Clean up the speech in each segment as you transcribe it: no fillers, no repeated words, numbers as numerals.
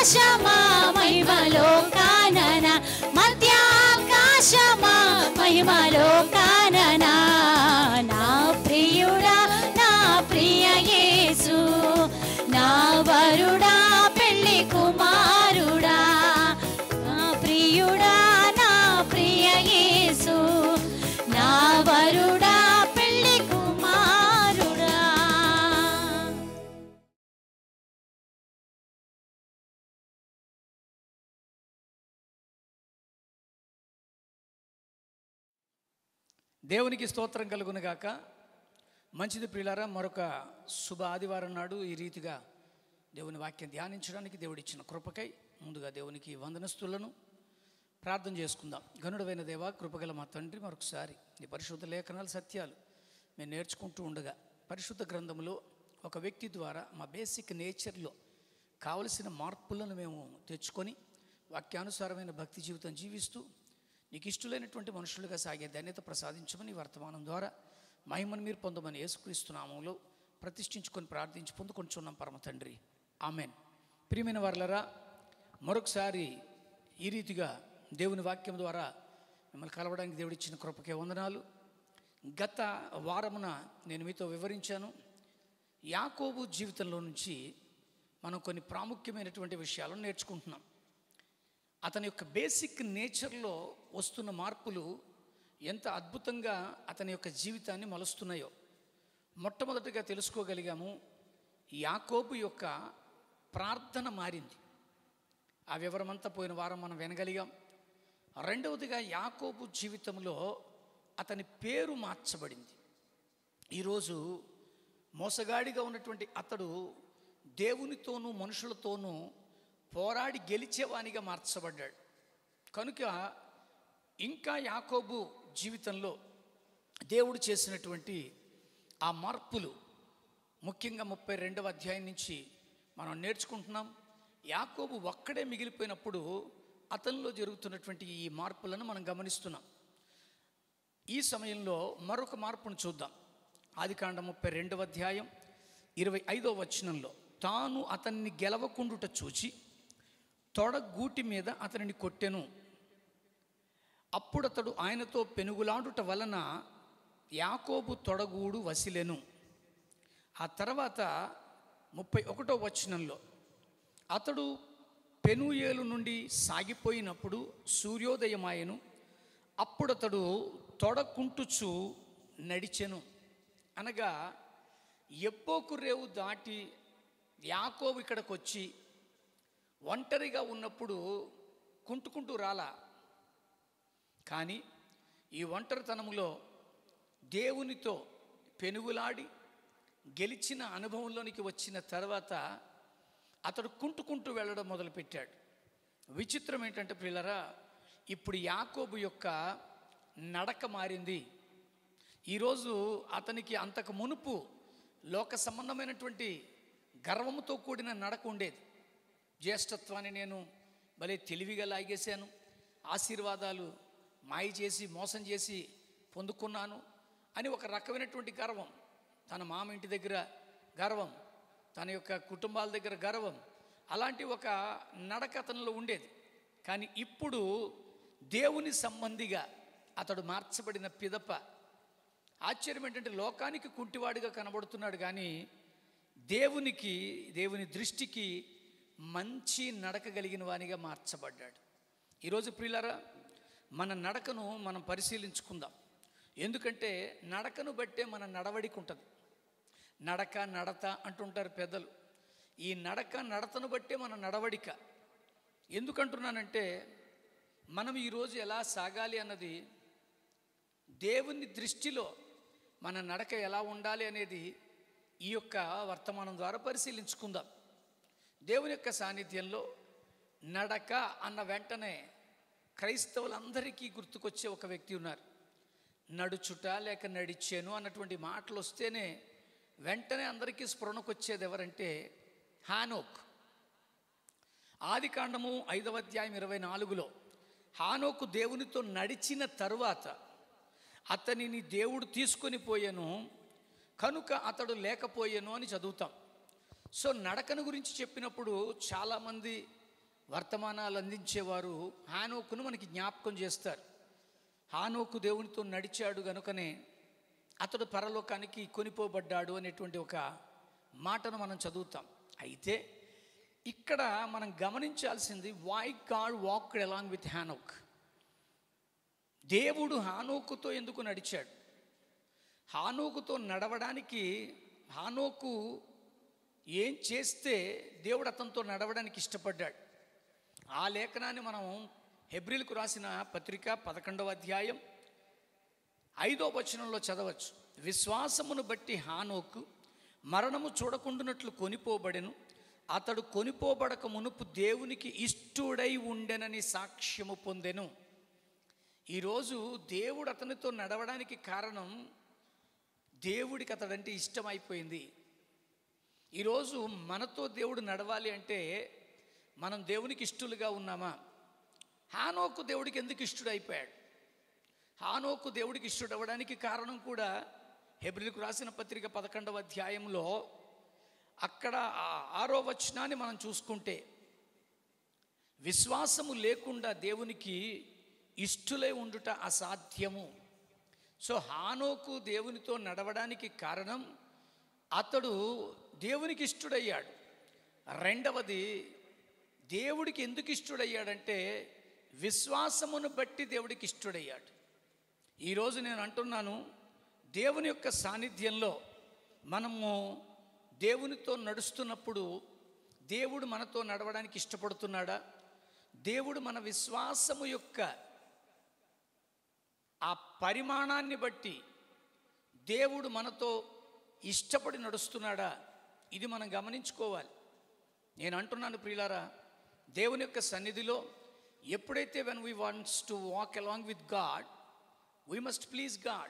మధ్యాకాశమా మహిమలో కాననా, మధ్యాకాశమా మహిమలో కాననా. నా ప్రియుడా నా ప్రియ యేసు, నా వరుడా పెళ్లి కుమారుడా. నా ప్రియుడా నా ప్రియ యేసు, నా వరుడా పెళ్లి కుమారుడా. దేవునికి స్తోత్రం కలుగును గాక. మంచిది ప్రియులారా, మరొక శుభ ఆదివారం నాడు ఈ రీతిగా దేవుని వాక్యం ధ్యానించడానికి దేవుడిచ్చిన కృపకై ముందుగా దేవునికి వందనస్తులను ప్రార్థన చేసుకుందాం. గనుడైన దేవా, కృపగల మా తండ్రి, మరొకసారి నీ పరిశుద్ధ లేఖనాలు సత్యాలు మేము నేర్చుకుంటూ ఉండగా పరిశుద్ధ గ్రంథంలో ఒక వ్యక్తి ద్వారా మా బేసిక్ నేచర్లో కావలసిన మార్పులను మేము తెచ్చుకొని వాక్యానుసారమైన భక్తి జీవితం జీవిస్తూ నీకు ఇష్టలైనటువంటి మనుషులుగా సాగే ధన్యత ప్రసాదించమని వర్తమానం ద్వారా మహిమను మీరు పొందమని యేసుక్రీస్తు నామములో ప్రతిష్ఠించుకొని ప్రార్థించి పొందుకొంచున్నాం పరమ తండ్రి, ఆమెన్. ప్రియమైన వారలారా, మరొకసారి ఈ రీతిగా దేవుని వాక్యం ద్వారా మిమ్మల్ని కలవడానికి దేవుడిచ్చిన కృపకే వందనాలు. గత వారమున నేను మీతో వివరించాను, యాకోబు జీవితంలో నుంచి మనం కొన్ని ప్రాముఖ్యమైనటువంటి విషయాలను నేర్చుకుంటున్నాం. అతని యొక్క బేసిక్ నేచర్లో వస్తున్న మార్పులు ఎంత అద్భుతంగా అతని యొక్క జీవితాన్ని మలుస్తున్నాయో మొట్టమొదటిగా తెలుసుకోగలిగాము. యాకోబు యొక్క ప్రార్థన మారింది. ఆ వివరమంతా పోయిన వారం మనం వినగలిగాం. రెండవదిగా యాకోబు జీవితంలో అతని పేరు మార్చబడింది. ఈరోజు మోసగాడిగా ఉన్నటువంటి అతడు దేవునితోనూ మనుషులతోనూ పోరాడి గెలిచేవానిగా మార్చబడ్డాడు. కనుక ఇంకా యాకోబు జీవితంలో దేవుడు చేసినటువంటి ఆ మార్పులు ముఖ్యంగా 32వ అధ్యాయం నుంచి మనం నేర్చుకుంటున్నాం. యాకోబు ఒక్కడే మిగిలిపోయినప్పుడు అతనిలో జరుగుతున్నటువంటి ఈ మార్పులను మనం గమనిస్తున్నాం. ఈ సమయంలో మరొక మార్పును చూద్దాం. ఆదికాండం 32వ అధ్యాయం 25వ వచనంలో, తాను అతన్ని గెలవకుండుట చూచి తొడగూటి మీద అతనిని కొట్టెను. అప్పుడతడు ఆయనతో పెనుగులాడుట వలన యాకోబు తొడగూడు వసిలెను. ఆ తర్వాత 31వ వచనంలో, అతడు పెనూయేలు నుండి సాగిపోయినప్పుడు సూర్యోదయమాయెను. అప్పుడతడు తొడకుంటుచు నడిచెను. అనగా ఎబ్బోకు రేవు దాటి యాకోబు ఇక్కడికి వచ్చి ఒంటరిగా ఉన్నప్పుడు కుంటుకుంటూ రాలా. కానీ ఈ ఒంటరితనములో దేవునితో పెనుగులాడి గెలిచిన అనుభవంలోనికి వచ్చిన తర్వాత అతడు కుంటుకుంటూ వెళ్ళడం మొదలుపెట్టాడు. విచిత్రం ఏంటంటే ప్రియులారా, ఇప్పుడు యాకోబు యొక్క నడక మారింది. ఈరోజు అతనికి అంతకు మునుపు లోక సంబంధమైనటువంటి గర్వముతో కూడిన నడక ఉండేది. జ్యేష్ఠత్వాన్ని నేను భలే తెలివిగా లాగేశాను, ఆశీర్వాదాలు మాయ చేసి మోసం చేసి పొందుకున్నాను అని ఒక రకమైనటువంటి గర్వం. తన మామ ఇంటి దగ్గర గర్వం, తన యొక్క కుటుంబాల దగ్గర గర్వం, అలాంటి ఒక నడక అతనిలో ఉండేది. కానీ ఇప్పుడు దేవుని సంబంధిగా అతడు మార్చబడిన పిదప ఆశ్చర్యం ఏంటంటే, లోకానికి కుంటివాడిగా కనబడుతున్నాడు, కానీ దేవుని దృష్టికి మంచి నడక కలిగిన వానిగా మార్చబడ్డాడు. ఈరోజు ప్రియులారా, మన నడకను మనం పరిశీలించుకుందాం. ఎందుకంటే నడకను బట్టే మన నడవడికి ఉంటుంది. నడక నడత అంటుంటారు పెద్దలు. ఈ నడక నడతను బట్టే మన నడవడిక. ఎందుకంటున్నానంటే, మనం ఈరోజు ఎలా సాగాలి అన్నది దేవుని దృష్టిలో మన నడక ఎలా ఉండాలి అనేది ఈ యొక్క వర్తమానం ద్వారా పరిశీలించుకుందాం. దేవుని యొక్క సాన్నిధ్యంలో నడక అన్న వెంటనే క్రైస్తవులందరికీ గుర్తుకొచ్చే ఒక వ్యక్తి ఉన్నారు. నడుచుట లేక నడిచాను అన్నటువంటి మాటలు వస్తేనే వెంటనే అందరికీ స్ఫురణకు వచ్చేది ఎవరంటే హానోక్. ఆదికాండము 5వ అధ్యాయం 24లో హానోకు దేవునితో నడిచిన తరువాత అతనిని దేవుడు తీసుకొని పోయాను కనుక అతడు లేకపోయాను అని చదువుతాం. సో నడకను గురించి చెప్పినప్పుడు చాలామంది వర్తమానాలు అందించేవారు హానోకును మనకి జ్ఞాపకం చేస్తారు. హానోకు దేవునితో నడిచాడు గనుకనే అతడు పరలోకానికి కొనిపోబడ్డాడు అనేటువంటి ఒక మాటను మనం చదువుతాం. అయితే ఇక్కడ మనం గమనించాల్సింది, why God walked along with Enoch. దేవుడు హానోకుతో ఎందుకు నడిచాడు? హానోకుతో నడవడానికి హానోకు ఏం చేస్తే దేవుడు అతనితో నడవడానికి ఇష్టపడ్డాడు? ఆ లేఖనాన్ని మనం హెబ్రీలకు రాసిన పత్రిక 11వ అధ్యాయం 5వ వచనంలో చదవచ్చు. విశ్వాసమును బట్టి హానోకు మరణము చూడకుండానట్లు కొనిపోబడెను, అతడు కొనిపోబడక మునుపు దేవునికి ఇష్టుడై ఉండెనని సాక్ష్యము పొందెను. ఈరోజు దేవుడు అతనితో నడవడానికి కారణం, దేవుడికి అతడంటే ఇష్టమైపోయింది. ఈరోజు మనతో దేవుడు నడవాలి అంటే మనం దేవునికి ఇష్టలుగా ఉన్నామా? హానోకు దేవుడికి ఎందుకు ఇష్టడైపోయాడు? హానోకు దేవుడికి ఇష్టడవడానికి కారణం కూడా హెబ్రీలకు రాసిన పత్రిక 11వ అధ్యాయంలో అక్కడ 6వ వచనాన్ని మనం చూసుకుంటే, విశ్వాసము లేకుండా దేవునికి ఇష్టులై ఉండుట అసాధ్యము. సో హానోకు దేవునితో నడవడానికి కారణం అతడు దేవునికి ఇష్టుడయ్యాడు. రెండవది, దేవుడికి ఎందుకు ఇష్టుడయ్యాడంటే విశ్వాసమును బట్టి దేవుడికి ఇష్టుడయ్యాడు. ఈరోజు నేను అంటున్నాను, దేవుని యొక్క సాన్నిధ్యంలో మనము దేవునితో నడుస్తున్నప్పుడు దేవుడు మనతో నడవడానికి ఇష్టపడుతున్నాడా? దేవుడు మన విశ్వాసము యొక్క ఆ పరిమాణాన్ని బట్టి దేవుడు మనతో ఇష్టపడి నడుస్తున్నాడా? ఇది మనం గమనించుకోవాలి. నేను అంటున్నాను ప్రియులారా, దేవుని యొక్క సన్నిధిలో ఎప్పుడైతే when we wants to walk along with God, we must please God.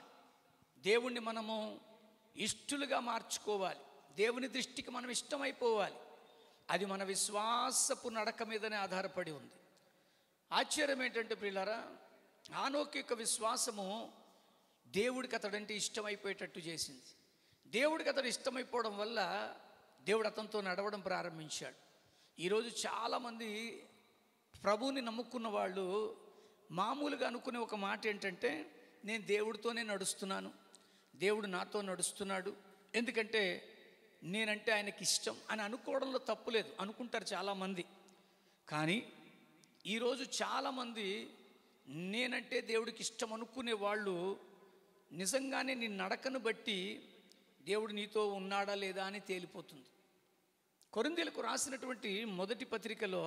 దేవుణ్ణి మనము ఇష్టలుగా మార్చుకోవాలి. దేవుని దృష్టికి మనం ఇష్టమైపోవాలి. అది మన విశ్వాసపు నడక మీదనే ఆధారపడి ఉంది. ఆశ్చర్యం ఏంటంటే ప్రియులారా, హానోకు యొక్క విశ్వాసము దేవుడికి అతడంటే ఇష్టమైపోయేటట్టు చేసింది. దేవుడికి అతడు ఇష్టమైపోవడం వల్ల దేవుడు అతనితో నడవడం ప్రారంభించాడు. ఈరోజు చాలామంది ప్రభువుని నమ్ముకున్న వాళ్ళు మామూలుగా అనుకునే ఒక మాట ఏంటంటే, నేను దేవుడితోనే నడుస్తున్నాను, దేవుడు నాతో నడుస్తున్నాడు, ఎందుకంటే నేనంటే ఆయనకి ఇష్టం అని అనుకోవడంలో తప్పు లేదు, అనుకుంటారు చాలామంది. కానీ ఈరోజు చాలామంది నేనంటే దేవుడికి ఇష్టం అనుకునే వాళ్ళు నిజంగానే నీ నడకను బట్టి దేవుడు నీతో ఉన్నాడా లేదా అని తేలిపోతుంది. కొరింథీయులకు రాసినటువంటి మొదటి పత్రికలో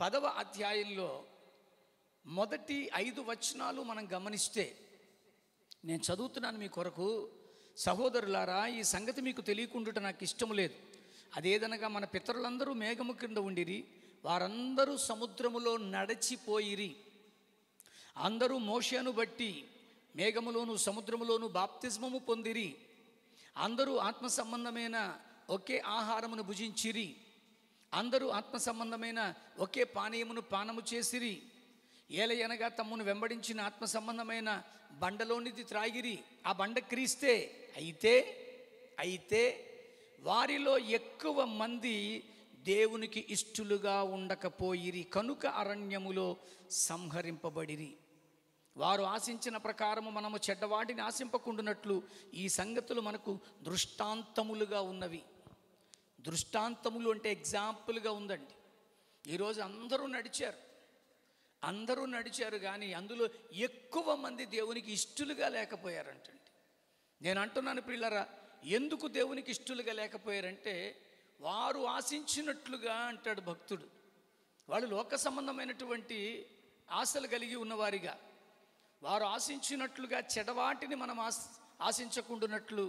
10వ అధ్యాయంలో మొదటి 5 వచనాలు మనం గమనిస్తే, నేను చదువుతున్నాను మీ కొరకు. సహోదరులారా, ఈ సంగతి మీకు తెలియకుండుట నాకు ఇష్టం లేదు. అదేదనగా మన పితరులందరూ మేఘము కింద ఉండిరి, వారందరూ సముద్రములో నడచిపోయిరి. అందరూ మోషేను బట్టి మేఘములోను సముద్రములోను బాప్తిస్మము పొందిరి. అందరూ ఆత్మ సంబంధమైన ఒకే ఆహారమును భుజించిరి. అందరూ ఆత్మ సంబంధమైన ఒకే పానీయమును పానము చేసిరి. ఏలయనగా తమ్మును వెంబడించిన ఆత్మ సంబంధమైన బండలోనిది త్రాగిరి. ఆ బండ క్రీస్తే. అయితే వారిలో ఎక్కువ మంది దేవునికి ఇష్టలుగా ఉండకపోయిరి, కనుక అరణ్యములో సంహరింపబడిరి. వారు ఆశించిన ప్రకారము మనము చెడ్డవాటిని ఆశింపకుండునట్లు ఈ సంగతులు మనకు దృష్టాంతములుగా ఉన్నవి. దృష్టాంతములు అంటే ఎగ్జాంపుల్గా ఉందండి. ఈరోజు అందరూ నడిచారు కానీ అందులో ఎక్కువ మంది దేవునికి ఇష్టలుగా లేకపోయారంటండి. నేను అంటున్నాను ప్రియులారా, ఎందుకు దేవునికి ఇష్టలుగా లేకపోయారంటే, వారు ఆశించినట్లుగా అంటాడు భక్తుడు. వాళ్ళు లోక సంబంధమైనటువంటి ఆశలు కలిగి ఉన్నవారిగా, వారు ఆశించినట్లుగా చెడవాటిని మనం ఆశించకుండానట్లు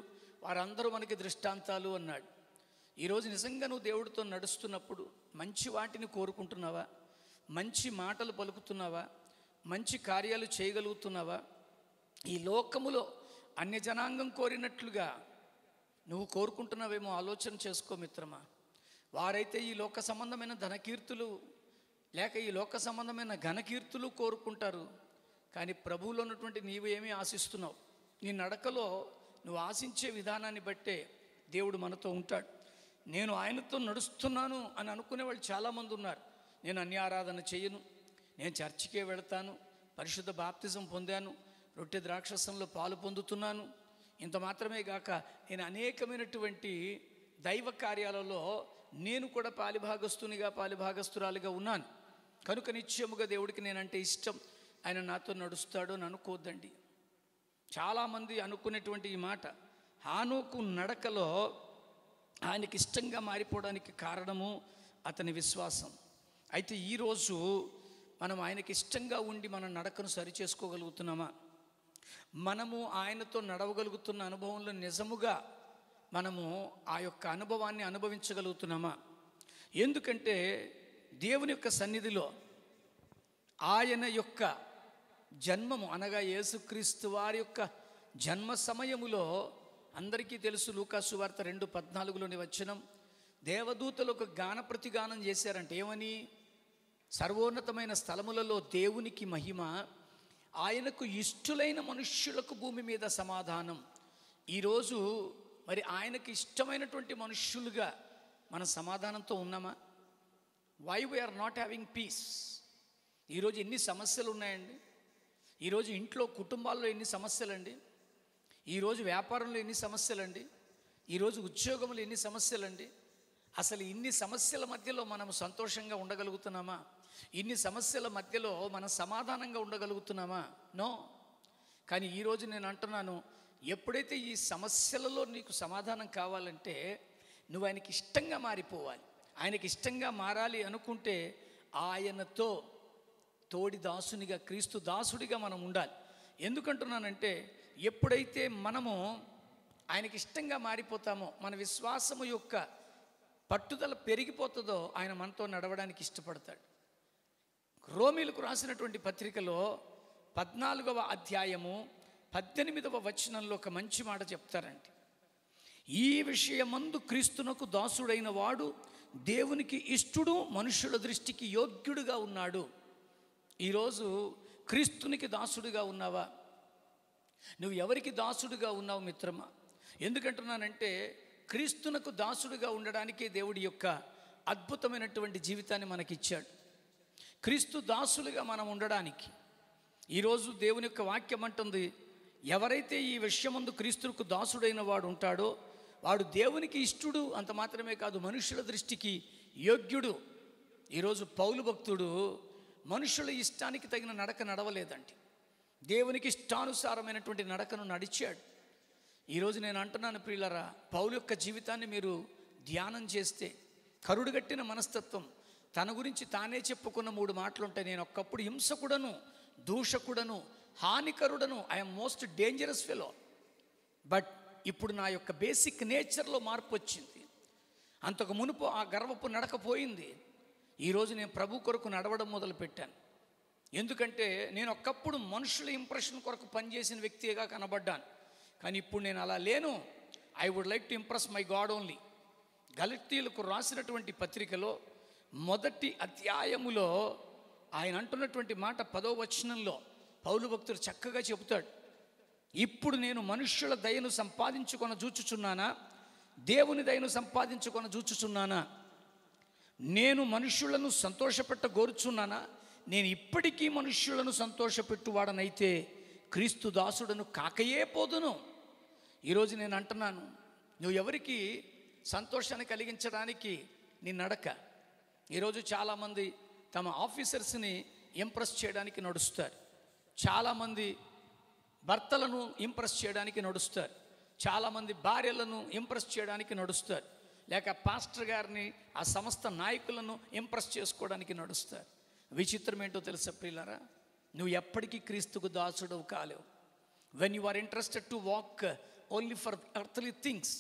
వారందరూ మనకి దృష్టాంతాలు అన్నాడు. ఈరోజు నిజంగా నువ్వు దేవుడితో నడుస్తున్నప్పుడు మంచి వాటిని కోరుకుంటున్నావా? మంచి మాటలు పలుకుతున్నావా? మంచి కార్యాలు చేయగలుగుతున్నావా? ఈ లోకములో అన్య జనాంగం కోరినట్లుగా నువ్వు కోరుకుంటున్నావేమో ఆలోచన చేసుకో మిత్రమా. వారైతే ఈ లోక సంబంధమైన ధనకీర్తులు లేక ఈ లోక సంబంధమైన ఘనకీర్తులు కోరుకుంటారు. కానీ ప్రభువులో ఉన్నటువంటి నీవు ఏమీ ఆశిస్తున్నావు? నీ నడకలో నువ్వు ఆశించే విధానాన్ని బట్టే దేవుడు మనతో ఉంటాడు. నేను ఆయనతో నడుస్తున్నాను అని అనుకునే వాళ్ళు చాలామంది ఉన్నారు. నేను అన్య ఆరాధన చేయను, నేను చర్చికే వెళతాను, పరిశుద్ధ బాప్తిజం పొందాను, రొట్టె ద్రాక్షసంలో పాలు పొందుతున్నాను, ఇంత మాత్రమే గాక నేను అనేకమైనటువంటి దైవ కార్యాలలో నేను కూడా పాలిభాగస్తురాలిగా ఉన్నాను కనుక నిశ్చయముగా దేవుడికి నేనంటే ఇష్టం, ఆయన నాతో నడుస్తాడు అని అనుకోవద్దండి. చాలామంది అనుకునేటువంటి ఈ మాట, హానోకు నడకలో ఆయనకి ఇష్టంగా మారిపోవడానికి కారణము అతని విశ్వాసం. అయితే ఈరోజు మనం ఆయనకి ఇష్టంగా ఉండి మన నడకను సరిచేసుకోగలుగుతున్నామా? మనము ఆయనతో నడవగలుగుతున్న అనుభవంలో నిజముగా మనము ఆ యొక్క అనుభవాన్ని అనుభవించగలుగుతున్నామా? ఎందుకంటే దేవుని యొక్క సన్నిధిలో ఆయన యొక్క జన్మము అనగా యేసుక్రీస్తు వారి యొక్క జన్మ సమయములో అందరికీ తెలుసు, లూకా సువార్త 2:14లోని వచనం, దేవదూతలు ఒక గాన ప్రతిగానం చేశారంటే ఏమని? సర్వోన్నతమైన స్థలములలో దేవునికి మహిమ, ఆయనకు ఇష్టులైన మనుష్యులకు భూమి మీద సమాధానం. ఈరోజు మరి ఆయనకి ఇష్టమైనటువంటి మనుష్యులుగా మన సమాధానంతో ఉన్నామా? Why we are not having peace? ఈరోజు ఎన్ని సమస్యలు ఉన్నాయండి. ఈరోజు ఇంట్లో కుటుంబాల్లో ఎన్ని సమస్యలండి, ఈరోజు వ్యాపారంలో ఎన్ని సమస్యలండి, ఈరోజు ఉద్యోగంలో ఎన్ని సమస్యలండి. అసలు ఇన్ని సమస్యల మధ్యలో మనం సంతోషంగా ఉండగలుగుతున్నామా? ఇన్ని సమస్యల మధ్యలో మనం సమాధానంగా ఉండగలుగుతున్నామా? నో. కానీ ఈరోజు నేను అంటున్నాను, ఎప్పుడైతే ఈ సమస్యలలో నీకు సమాధానం కావాలంటే నువ్వు ఆయనకి ఇష్టంగా మారిపోవాలి. ఆయనకి ఇష్టంగా మారాలి అనుకుంటే ఆయనతో తోడి దాసునిగా, క్రీస్తు దాసుడిగా మనం ఉండాలి. ఎందుకంటున్నానంటే ఎప్పుడైతే మనము ఆయనకి ఇష్టంగా మారిపోతామో, మన విశ్వాసము యొక్క పట్టుదల పెరిగిపోతుందో ఆయన మనతో నడవడానికి ఇష్టపడతాడు. రోమీలకు రాసినటువంటి పత్రికలో 14వ అధ్యాయము 18వ వచనంలో ఒక మంచి మాట చెప్తారండి. ఈ విషయమందు క్రీస్తునకు దాసుడైన వాడు దేవునికి ఇష్టుడు, మనుషుల దృష్టికి యోగ్యుడుగా ఉన్నాడు. ఈరోజు క్రీస్తునికి దాసుడిగా ఉన్నావా? నువ్వు ఎవరికి దాసుడిగా ఉన్నావు మిత్రమా? ఎందుకంటున్నానంటే క్రీస్తునకు దాసుడిగా ఉండడానికే దేవుడి యొక్క అద్భుతమైనటువంటి జీవితాన్ని మనకిచ్చాడు. క్రీస్తు దాసులుగా మనం ఉండడానికి ఈరోజు దేవుని యొక్క వాక్యం అంటుంది, ఎవరైతే ఈ విషయమందు క్రీస్తుకు దాసుడైన వాడు ఉంటాడో వాడు దేవునికి ఇష్టుడు, అంత మాత్రమే కాదు మనుషుల దృష్టికి యోగ్యుడు. ఈరోజు పౌలు భక్తుడు మనుషుల ఇష్టానికి తగిన నడక నడవలేదండి, దేవునికి ఇష్టానుసారమైనటువంటి నడకను నడిచాడు. ఈరోజు నేను అంటున్నాను ప్రియులారా, పౌలు యొక్క జీవితాన్ని మీరు ధ్యానం చేస్తే కరుడుగట్టిన మనస్తత్వం, తన గురించి తానే చెప్పుకున్న 3 మాటలు ఉంటాయి. నేను ఒకప్పుడు హింసకుడను, దూషకుడను, హానికరుడను, I'm most dangerous fellow, but ఇప్పుడు నా యొక్క బేసిక్ నేచర్లో మార్పు వచ్చింది. అంతకు మునుపు ఆ గర్వపు నడకపోయింది. ఈరోజు నేను ప్రభు కొరకు నడవడం మొదలుపెట్టాను. ఎందుకంటే నేను ఒకప్పుడు మనుషుల ఇంప్రెషన్ కొరకు పనిచేసిన వ్యక్తిగా కనబడ్డాను, కానీ ఇప్పుడు నేను అలా లేను. I would like to impress my God only. గలతీయులకు రాసినటువంటి పత్రికలో 1వ అధ్యాయములో ఆయన అంటున్నటువంటి మాట 10వ వచనంలో పౌలు భక్తుడు చక్కగా చెబుతాడు, ఇప్పుడు నేను మనుష్యుల దయను సంపాదించుకొని చూచుచున్నానా, దేవుని దయను సంపాదించుకొని చూచుచున్నానా? నేను మనుష్యులను సంతోషపెట్ట గోరుచున్నానా? నేను ఇప్పటికీ మనుష్యులను సంతోషపెట్టువాడనైతే క్రీస్తు దాసుడను కాకయే పోదును. ఈరోజు నేను అంటున్నాను, నువ్వు ఎవరికి సంతోషాన్ని కలిగించడానికి నీ నడక. ఈరోజు చాలామంది తమ ఆఫీసర్స్ని ఇంప్రెస్ చేయడానికి నడుస్తారు, చాలామంది భర్తలను ఇంప్రెస్ చేయడానికి నడుస్తారు, చాలామంది భార్యలను ఇంప్రెస్ చేయడానికి నడుస్తారు, లేక పాస్టర్ గారిని, ఆ సంస్థ నాయకులను ఇంప్రెస్ చేసుకోవడానికి నడుస్తారు. విచిత్రం ఏంటో తెలుసా ప్రియులారా, నువ్వు ఎప్పటికీ క్రీస్తుకు దాసుడవు కాలేవు. When you are interested to walk only for earthly things,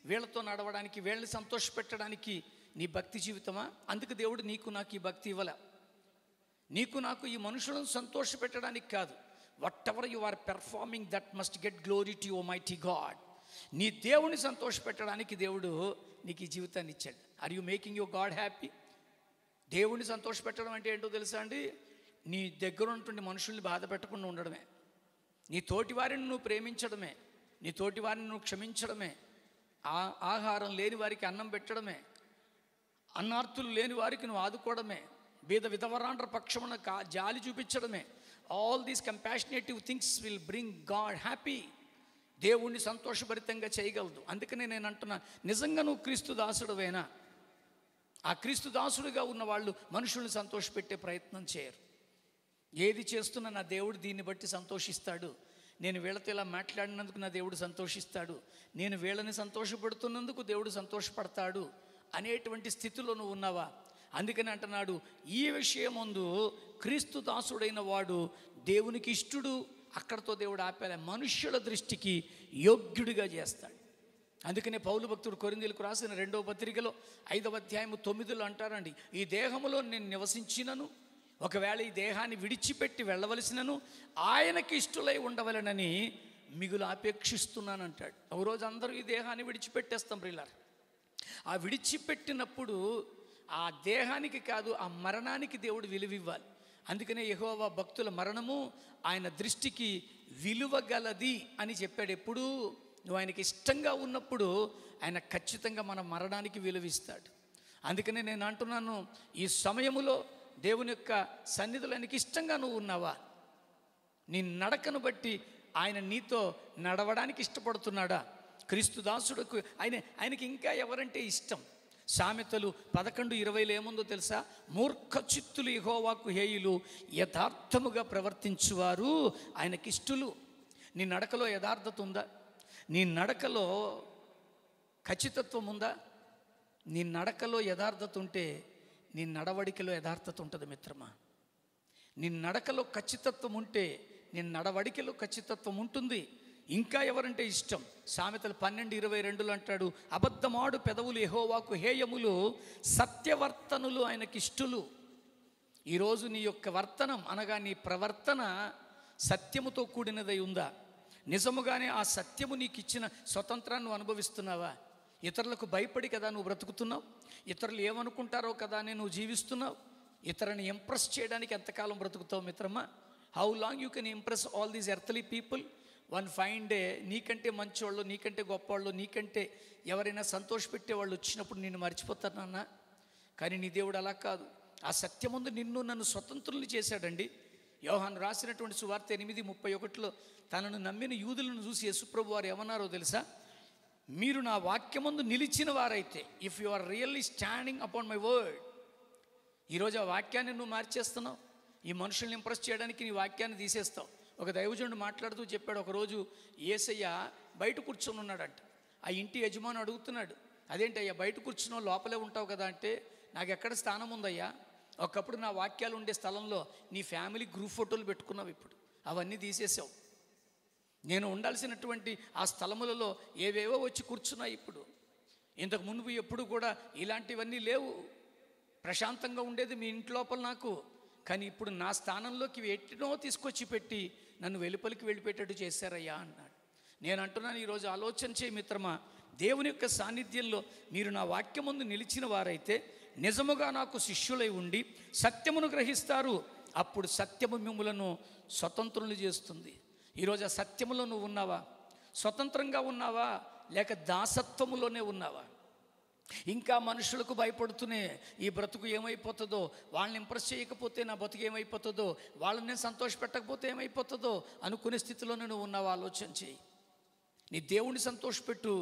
వీళ్ళతో నడవడానికి, వీళ్ళని సంతోషపెట్టడానికి నీ భక్తి జీవితమా? అందుకు దేవుడు నీకు నాకు ఈ భక్తి ఇవ్వలే. నీకు నాకు ఈ మనుషులను సంతోషపెట్టడానికి కాదు. Whatever you are performing that must get glory to your mighty God. నీ దేవుని సంతోషపెట్టడానికి దేవుడు నీకు ఈ జీవితాన్ని ఇచ్చాడు. Are you making your God happy? దేవుడిని సంతోషపెట్టడం అంటే ఏంటో తెలుసా అండి? నీ దగ్గర ఉన్నటువంటి మనుషుల్ని బాధ పెట్టకుండా ఉండడమే, నీ తోటి వారిని నువ్వు ప్రేమించడమే, నీ తోటి వారిని నువ్వు క్షమించడమే, ఆహారం లేని వారికి అన్నం పెట్టడమే, అన్నార్తులు లేని వారికి నువ్వు ఆదుకోవడమే, బీద విధవరాండ్ర పక్షమున జాలి చూపించడమే. All these compassionative things will bring God happy. దేవుణ్ణి సంతోషభరితంగా చేయగలదు. అందుకనే నేను అంటున్నా, నిజంగా నువ్వు క్రీస్తు దాసుడువేనా? ఆ క్రీస్తు దాసుడుగా ఉన్న వాళ్ళు మనుషుల్ని సంతోషపెట్టే ప్రయత్నం చేయరు. ఏది చేస్తున్నా నా దేవుడు దీన్ని బట్టి సంతోషిస్తాడు, నేను వీళ్ళతో ఇలా మాట్లాడినందుకు నా దేవుడు సంతోషిస్తాడు, నేను వీళ్ళని సంతోషపడుతున్నందుకు దేవుడు సంతోషపడతాడు అనేటువంటి స్థితిలో నువ్వు ఉన్నావా? అందుకని అంటున్నాడు, ఈ విషయం ముందు క్రీస్తు దాసుడైన వాడు దేవునికి ఇష్టడు. అక్కడతో దేవుడు ఆపేలా మనుష్యుల దృష్టికి యోగ్యుడిగా చేస్తాడు. అందుకనే పౌలు భక్తుడు కొరింథీయులకు రాసిన 2వ పత్రికలో 5వ అధ్యాయము 9లో అంటారండి, ఈ దేహములో నేను నివసించినను, ఒకవేళ ఈ దేహాన్ని విడిచిపెట్టి వెళ్ళవలసినను ఆయనకి ఇష్టలై ఉండవలనని మిగులు అపేక్షిస్తున్నాను అంటాడు. ఒక రోజు అందరూ ఈ దేహాన్ని విడిచిపెట్టేస్తాం ప్రియులారా. ఆ విడిచిపెట్టినప్పుడు ఆ దేహానికి కాదు, ఆ మరణానికి దేవుడు విలువివ్వాలి. అందుకనే యెహోవా భక్తుల మరణము ఆయన దృష్టికి విలువ గలది అని చెప్పాడు. ఎప్పుడు నువ్వు ఆయనకి ఇష్టంగా ఉన్నప్పుడు ఆయన ఖచ్చితంగా మన మరణానికి విలువిస్తాడు. అందుకనే నేను అంటున్నాను, ఈ సమయములో దేవుని యొక్క సన్నిధిలో ఆయనకి ఇష్టంగా నువ్వు ఉన్నావా? నీ నడకను బట్టి ఆయన నీతో నడవడానికి ఇష్టపడుతున్నాడా? క్రీస్తు దాసుడుకు ఆయనకి ఇంకా ఎవరంటే ఇష్టం? సామెతలు 11:20 ఏముందో తెలుసా? మూర్ఖ చిత్తులు యెహోవాకు హేయులు, యథార్థముగా ప్రవర్తించువారు ఆయనకిష్టులు. నీ నడకలో యథార్థత ఉందా? నీ నడకలో ఖచ్చితత్వం ఉందా? నీ నడకలో యథార్థత ఉంటే నీ నడవడికలో యథార్థత ఉంటుంది మిత్రమా. నీ నడకలో ఖచ్చితత్వం ఉంటే నీ నడవడికలో ఖచ్చితత్వం ఉంటుంది. ఇంకా ఎవరంటే ఇష్టం? సామెతలు 12:22 అంటాడు, అబద్ధమాడు పెదవులు యెహోవాకు హేయములు, సత్యవర్తనులు ఆయనకిష్టులు. ఈరోజు నీ యొక్క వర్తనం అనగా నీ ప్రవర్తన సత్యముతో కూడినదై ఉందా? నిజముగానే ఆ సత్యము నీకు ఇచ్చిన స్వతంత్రాన్ని నువ్వు అనుభవిస్తున్నావా? ఇతరులకు భయపడి కదా నువ్వు బ్రతుకుతున్నావు, ఇతరులు ఏమనుకుంటారో కదా నువ్వు జీవిస్తున్నావు. ఇతరుని ఇంప్రెస్ చేయడానికి ఎంతకాలం బ్రతుకుతావు మిత్రమా? How long you can impress all these earthly people? One fine day నీకంటే మంచివాళ్ళు, నీకంటే గొప్పవాళ్ళు, నీకంటే ఎవరైనా సంతోషపెట్టేవాళ్ళు వచ్చినప్పుడు నిన్ను మర్చిపోతారు నాన్న. కానీ నీ దేవుడు అలా కాదు. ఆ సత్యం ముందు నన్ను స్వతంత్రుల్ని చేశాడండి. యోహాను రాసినటువంటి సువార్త 8:31లో తనను నమ్మిన యూదులను చూసి యేసుప్రభు వారు ఏమన్నారో తెలుసా? మీరు నా వాక్యమందు నిలిచిన వారైతే, if you are really standing upon my word. ఈరోజు ఆ వాక్యాన్ని నువ్వు మార్చేస్తున్నావు. ఈ మనుషుల్ని ఇంప్రెస్ చేయడానికి నీ వాక్యాన్ని తీసేస్తావు. ఒక దైవజనుడు మాట్లాడుతూ చెప్పాడు, ఒకరోజు యేసయ్య బయట కూర్చొని ఉన్నాడంట. ఆ ఇంటి యజమాని అడుగుతున్నాడు, అదేంటి అయ్యా బయట కూర్చున్నావు, లోపలే ఉంటావు కదా అంటే, నాకు ఎక్కడ స్థానం ఉందయ్యా? ఒకప్పుడు నా వాక్యాలు ఉండే స్థలంలో నీ ఫ్యామిలీ గ్రూప్ ఫోటోలు పెట్టుకున్నావు, ఇప్పుడు అవన్నీ తీసేసావు. నేను ఉండాల్సినటువంటి ఆ స్థలములలో ఏవేవో వచ్చి కూర్చున్నాయి. ఇప్పుడు ఇంతకు మునుపు ఎప్పుడు కూడా ఇలాంటివన్నీ లేవు. ప్రశాంతంగా ఉండేది మీ ఇంటి లోపల నాకు. కానీ ఇప్పుడు నా స్థానంలోకి ఎట్టినో తీసుకొచ్చి పెట్టి నన్ను వెలుపలికి వెళ్ళిపెట్టేట్టు చేశారయ్యా అన్నాడు. నేను అంటున్నాను, ఈరోజు ఆలోచన చేయి మిత్రమా, దేవుని యొక్క సాన్నిధ్యంలో మీరు నా వాక్యం ముందు నిలిచిన వారైతే నిజముగా నాకు శిష్యులై ఉండి సత్యమును గ్రహిస్తారు. అప్పుడు సత్యము మిమ్ములను స్వతంత్రులు చేస్తుంది. ఈరోజు ఆ సత్యములో నువ్వు ఉన్నావా? స్వతంత్రంగా ఉన్నావా లేక దాసత్వములోనే ఉన్నావా? ఇంకా మనుషులకు భయపడుతూనే ఈ బ్రతుకు ఏమైపోతుందో, వాళ్ళని ఇంప్రెస్ చేయకపోతే నా బ్రతుకు ఏమైపోతుందో, వాళ్ళని నేను సంతోషపెట్టకపోతే ఏమైపోతుందో అనుకునే స్థితిలోనే నువ్వు ఉన్నావా? ఆలోచన చేయి. నీ దేవుణ్ణి సంతోషపెట్టు.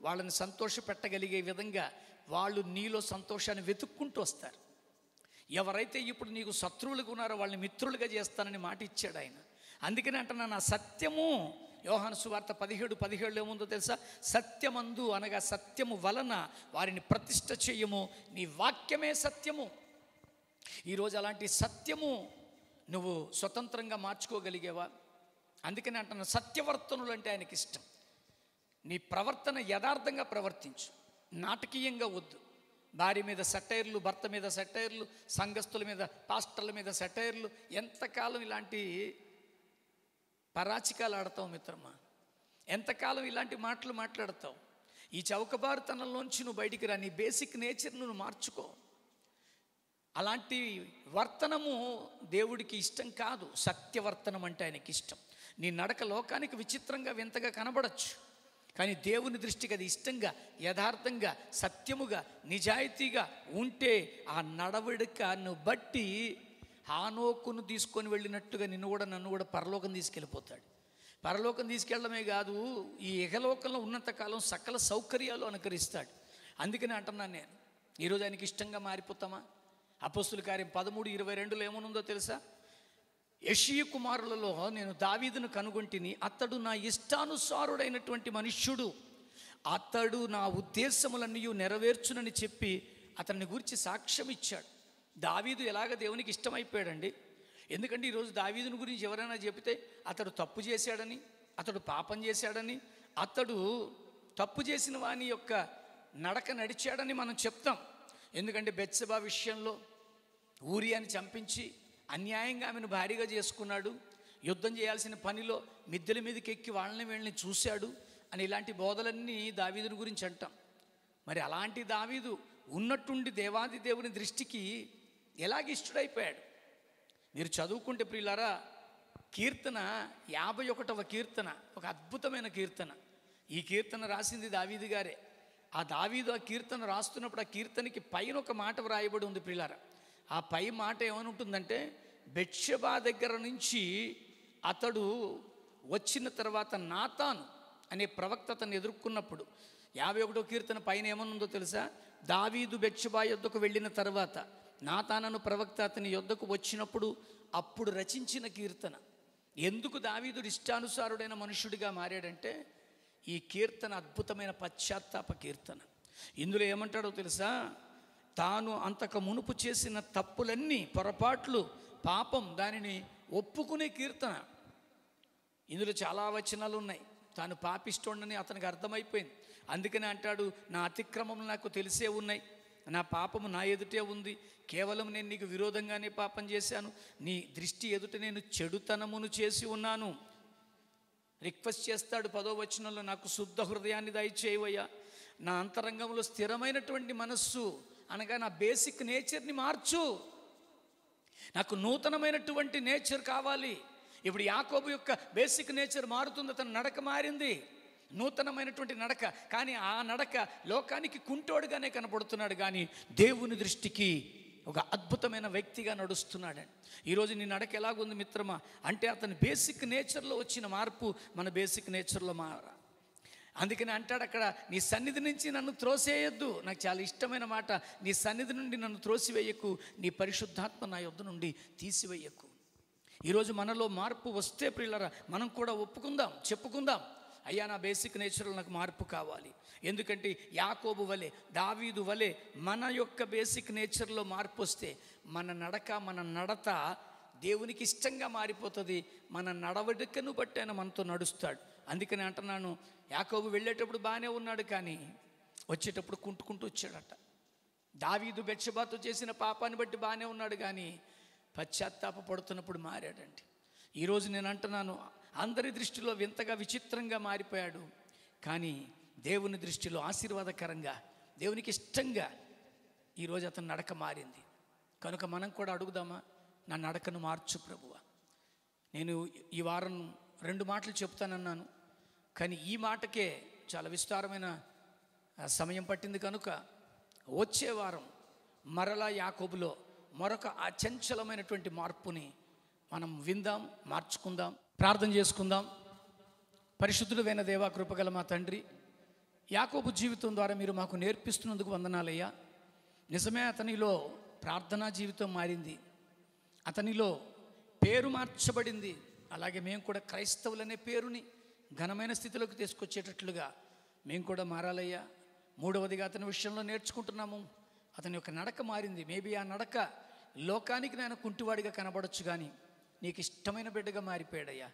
వాళ్ళని సంతోషపెట్టగలిగే విధంగా వాళ్ళు నీలో సంతోషాన్ని వెతుక్కుంటూ వస్తారు. ఎవరైతే ఇప్పుడు నీకు శత్రువులుగా ఉన్నారో వాళ్ళని మిత్రులుగా చేస్తానని మాట ఇచ్చాడు ఆయన. అందుకని అంటున్నా, నా సత్యము, యోహాను సువార్త 17:17 ఏముందో తెలుసా? సత్యమందు అనగా సత్యము వలన వారిని ప్రతిష్ఠ చేయము, నీ వాక్యమే సత్యము. ఈరోజు అలాంటి సత్యము నువ్వు స్వతంత్రంగా మార్చుకోగలిగేవా? అందుకని అంటున్నా, సత్యవర్తనులు అంటే ఆయనకి ఇష్టం. నీ ప్రవర్తన యథార్థంగా ప్రవర్తించు, నాటకీయంగా వద్దు. భార్య మీద సెటైర్లు, భర్త మీద సెటైర్లు, సంఘస్థుల మీద, పాస్టర్ల మీద సెటైర్లు. ఎంతకాలం ఇలాంటి పరాచికాలు ఆడతావు మిత్రమా? ఎంతకాలం ఇలాంటి మాటలు మాట్లాడతావు? ఈ చౌకబారుతనంలోంచి నువ్వు బయటికి రా. నీ బేసిక్ నేచర్ నువ్వు మార్చుకో. అలాంటి వర్తనము దేవుడికి ఇష్టం కాదు. సత్యవర్తనం అంటే ఆయనకి ఇష్టం. నీ నడక లోకానికి విచిత్రంగా వింతగా కనబడచ్చు, కానీ దేవుని దృష్టికి అది ఇష్టంగా, యథార్థంగా, సత్యముగా, నిజాయితీగా ఉంటే ఆ నడవడికను బట్టి హానోకును తీసుకొని వెళ్ళినట్టుగా నన్ను కూడా పరలోకం తీసుకెళ్ళిపోతాడు. పరలోకం తీసుకెళ్ళడమే కాదు, ఈ ఇహలోకంలో ఉన్నంతకాలం సకల సౌకర్యాలు అనుకరిస్తాడు. అందుకని అంటున్నాను నేను, ఈరోజు ఆయనకి ఇష్టంగా మారిపోతామా? అపోస్తుల కార్యం 13:22 ఏమనుందో తెలుసా? యెషీయ కుమారులలో నేను దావీదును కనుగొంటిని, అతడు నా ఇష్టానుసారుడైనటువంటి మనుష్యుడు, అతడు నా ఉద్దేశములన్నీ నెరవేర్చునని చెప్పి అతన్ని గురించి సాక్ష్యం ఇచ్చాడు. దావీదు ఎలాగ దేవునికి ఇష్టమైపోయాడండి. ఎందుకంటే ఈరోజు దావీదుని గురించి ఎవరైనా చెబితే అతడు తప్పు చేశాడని, అతడు పాపం చేశాడని, అతడు తప్పు చేసిన వాని యొక్క నడక నడిచాడని మనం చెప్తాం. ఎందుకంటే బెత్షెబా విషయంలో ఊరియాని చంపించి అన్యాయంగా ఆమెను భారీగా చేసుకున్నాడు, యుద్ధం చేయాల్సిన పనిలో మిద్దెల మీదకి ఎక్కి వీళ్ళని చూశాడు అని ఇలాంటి బోధలన్నీ దావీదుని గురించి అంటాం. మరి అలాంటి దావీదు ఉన్నట్టుండి దేవాది దేవుని దృష్టికి ఎలాగ ఇష్టడైపోయాడు? మీరు చదువుకుంటే ప్రియులారా, కీర్తన 51వ కీర్తన ఒక అద్భుతమైన కీర్తన. ఈ కీర్తన రాసింది దావీదు గారే. ఆ దావీదు ఆ కీర్తన రాస్తున్నప్పుడు ఆ కీర్తనకి పైన ఒక మాట వ్రాయబడి ఉంది ప్రియులారా. ఆ పై మాట ఏమని ఉంటుందంటే, బెత్షెబా దగ్గర నుంచి అతడు వచ్చిన తర్వాత నాతాను అనే ప్రవక్త అతన్ని ఎదుర్కొన్నప్పుడు 51వ కీర్తన పైన ఏమనుందో తెలుసా? దావీదు బెత్షెబా యొద్దకు వెళ్ళిన తర్వాత నాతానను ప్రవక్త అతని యొద్దకు వచ్చినప్పుడు అప్పుడు రచించిన కీర్తన. ఎందుకు దావీదు ఇష్టానుసారుడైన మనుషుడిగా మారాడంటే, ఈ కీర్తన అద్భుతమైన పశ్చాత్తాప కీర్తన. ఇందులో ఏమంటాడో తెలుసా? తాను అంతకు మునుపు చేసిన తప్పులన్నీ, పొరపాట్లు, పాపం, దానిని ఒప్పుకునే కీర్తన. ఇందులో చాలా వచనాలు ఉన్నాయి. తాను పాపిస్తోండని అతనికి అర్థమైపోయింది. అందుకని అంటాడు, నా అతిక్రమం నాకు తెలిసే ఉన్నాయి, నా పాపము నా ఎదుటే ఉంది, కేవలం నేను నీకు విరోధంగానే పాపం చేశాను, నీ దృష్టి ఎదుట నేను చెడుతనమును చేసి ఉన్నాను. రిక్వెస్ట్ చేస్తాడు 10వ వచనంలో, నాకు శుద్ధ హృదయాన్ని దయచేయవయ్యా, నా అంతరంగంలో స్థిరమైనటువంటి మనస్సు అనగా నా బేసిక్ నేచర్ని మార్చు, నాకు నూతనమైనటువంటి నేచర్ కావాలి. ఇప్పుడు యాకోబు యొక్క బేసిక్ నేచర్ మారుతుంది, అతని నడక మారింది, నూతనమైనటువంటి నడక. కానీ ఆ నడక లోకానికి కుంటోడుగానే కనపడుతున్నాడు, కానీ దేవుని దృష్టికి ఒక అద్భుతమైన వ్యక్తిగా నడుస్తున్నాడండి. ఈరోజు నీ నడక ఎలాగుంది మిత్రమా అంటే, అతని బేసిక్ నేచర్లో వచ్చిన మార్పు మన బేసిక్ నేచర్లో మారా. అందుకని అంటాడు అక్కడ, నీ సన్నిధి నుంచి నన్ను త్రోసేయొద్దు. నాకు చాలా ఇష్టమైన మాట, నీ సన్నిధి నుండి నన్ను త్రోసివేయకు, నీ పరిశుద్ధాత్మ నా యొద్ద నుండి తీసివేయకు. ఈరోజు మనలో మార్పు వస్తే ప్రియులారా, మనం కూడా ఒప్పుకుందాం, చెప్పుకుందాం, అయ్యా నా బేసిక్ నేచర్లో నాకు మార్పు కావాలి. ఎందుకంటే యాకోబు వలె, దావీదు వలె మన యొక్క బేసిక్ నేచర్లో మార్పు వస్తే మన నడక, మన నడత దేవునికి ఇష్టంగా మారిపోతుంది. మన నడవడికను బట్టి ఆయన మనతో నడుస్తాడు. అందుకని అంటున్నాను, యాకోబు వెళ్ళేటప్పుడు బాగానే ఉన్నాడు, కానీ వచ్చేటప్పుడు కుంటుకుంటూ వచ్చాడట. దావీదు బెత్షెబాతో చేసిన పాపాన్ని బట్టి బాగానే ఉన్నాడు, కానీ పశ్చాత్తాప పడుతున్నప్పుడు మారాడండి. ఈరోజు నేను అంటున్నాను, అందరి దృష్టిలో వింతగా విచిత్రంగా మారిపోయాడు, కానీ దేవుని దృష్టిలో ఆశీర్వాదకరంగా, దేవునికి ఇష్టంగా ఈరోజు అతని నడక మారింది. కనుక మనం కూడా అడుగుదామా, నా నడకను మార్చు ప్రభువా. నేను ఈ వారం 2 మాటలు చెప్తానన్నాను, కానీ ఈ మాటకే చాలా విస్తారమైన సమయం పట్టింది. కనుక వచ్చే వారం మరలా యాకోబులో మరొక అచంచలమైనటువంటి మార్పుని మనం విందాం, మార్చుకుందాం, ప్రార్థన చేసుకుందాం. పరిశుద్ధుడైన దేవా, కృపగల మా తండ్రి, యాకోబు జీవితం ద్వారా మీరు మాకు నేర్పిస్తున్నందుకు వందనాలయ్యా. నిజమే, అతనిలో ప్రార్థనా జీవితం మారింది, అతనిలో పేరు మార్చబడింది. అలాగే మేము కూడా క్రైస్తవులనే పేరుని ఘనమైన స్థితిలోకి తీసుకొచ్చేటట్లుగా మేము కూడా మారాలయ్యా. 3వదిగా అతని విషయంలో నేర్చుకుంటున్నాము, అతని యొక్క నడక మారింది. మేబీ ఆ నడక లోకానికి నేను కుంటివాడిగా కనబడచ్చు, కానీ నీకు ఇష్టమైన బిడ్డగా మారిపోయాడయ్యా.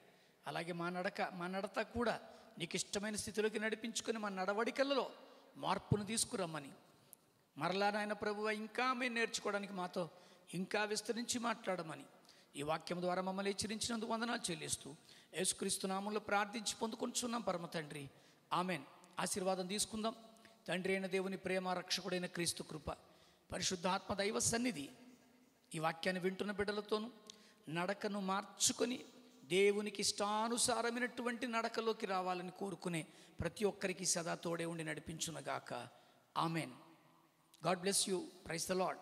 అలాగే మా నడత కూడా నీకు ఇష్టమైన స్థితిలోకి నడిపించుకొని మా నడవడికలలో మార్పును తీసుకురమ్మని, మరలా నాయన ప్రభువా ఇంకా మేము నేర్చుకోవడానికి మాతో ఇంకా విస్తరించి మాట్లాడమని ఈ వాక్యం ద్వారా మమ్మల్ని హెచ్చరించినందుకు వందనాలు చెల్లిస్తూ యేసుక్రీస్తు నామములో ప్రార్థించి పొందుకొంచున్నాం పరమ తండ్రి, ఆమెన్. ఆశీర్వాదం తీసుకుందాం. తండ్రి అయిన దేవుని ప్రేమ, రక్షకుడైన క్రీస్తు కృప, పరిశుద్ధాత్మ దైవ సన్నిధి ఈ వాక్యాన్ని వింటున్న బిడ్డలతోనూ, నడకను మార్చుకొని దేవునికి ఇష్టానుసారమైనటువంటి నడకలోకి రావాలని కోరుకునే ప్రతి ఒక్కరికి సదా తోడే ఉండి నడిపించునగాక. Amen. God bless you. Praise the lord.